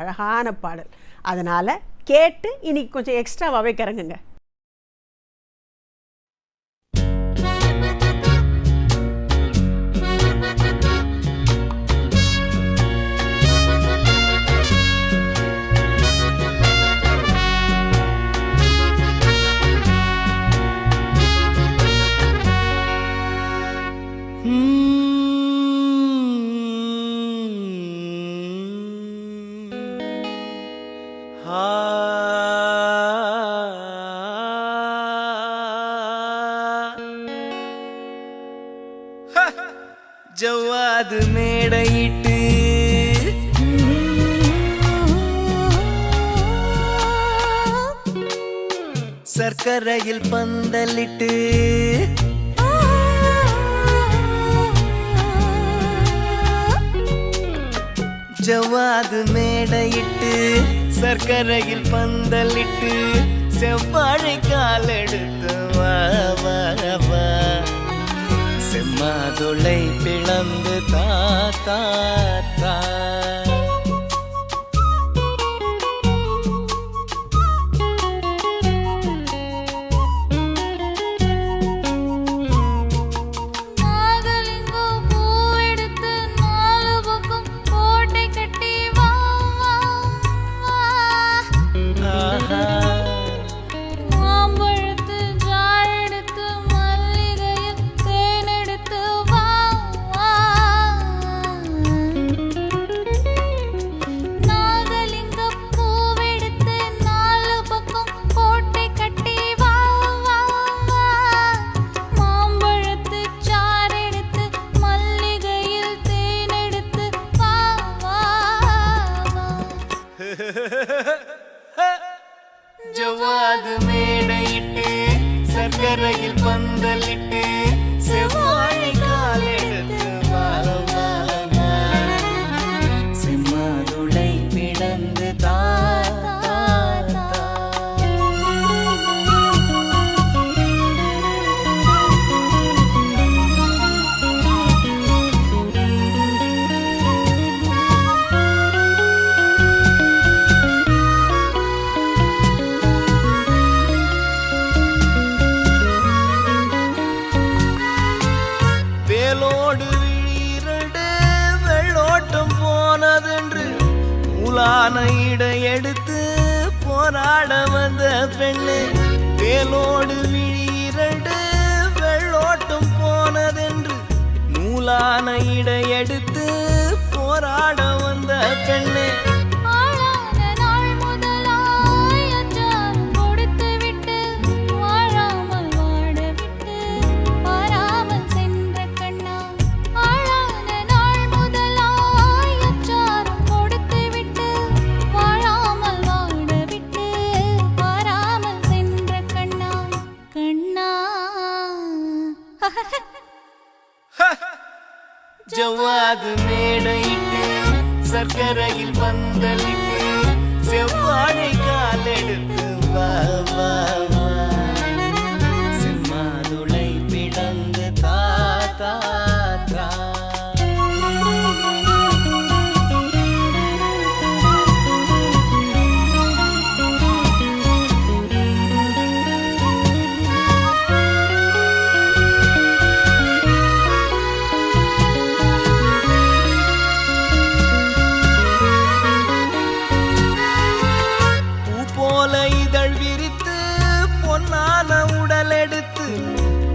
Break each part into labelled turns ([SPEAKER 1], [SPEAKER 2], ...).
[SPEAKER 1] அழகான பாடல். அதனால் கேட்டு இன்னைக்கு கொஞ்சம் எக்ஸ்ட்ராவாகவே கிறங்குங்க.
[SPEAKER 2] ஜவ்வாது மேடையிட்டு சர்க்கரையில் பந்தலிட்டு ஜவ்வாது மேடையிட்டு சர்க்கரையில் பந்தலிட்டு செவ்வாழை காலெடுத்து வா வா வா செம்மாதுளை பிளந்து தா தா தா ஜவ்வாது மேடையிட்டு சர்க்கரையில் பந்தலிட்டு செவ்வாழை காலெடுத்து வா வா வா செம்மாதுளை பிளந்து தா தா தா வேலோடு விழிரடு வெள்ளோட்டம் போனதென்று மூலான இடை எடுத்து போராட வந்த பெண்ணு வேலோடு விழிரடு வெள்ளோட்டம் போனதென்று மூலான இடை எடுத்து போராட வந்த பெண்ணு ஜவ்வாது மேடையிட்டு சர்க்கரையில் பந்தலிட்டு செவ்வாழை காலெடுத்து வா வா வா செம்மாதுளை பிளந்து தா தா தா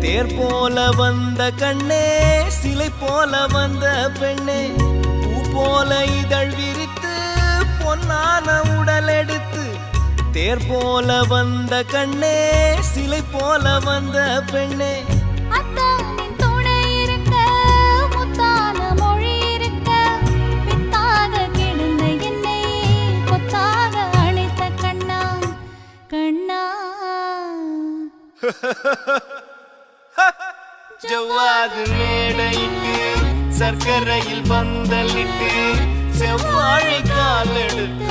[SPEAKER 2] தேர் போல வந்த கண்ணே சிலை போல வந்த பெண்ணே பூ போல இதழ் விரித்து பொன்னான உடல் எடுத்து தேர் போல வந்த கண்ணே சிலை போல வந்த பெண்ணே ஜவ்வாது மேடையிட்டு சர்க்கரையில் பந்தலிட்டு செவ்வாழை காலெடுத்து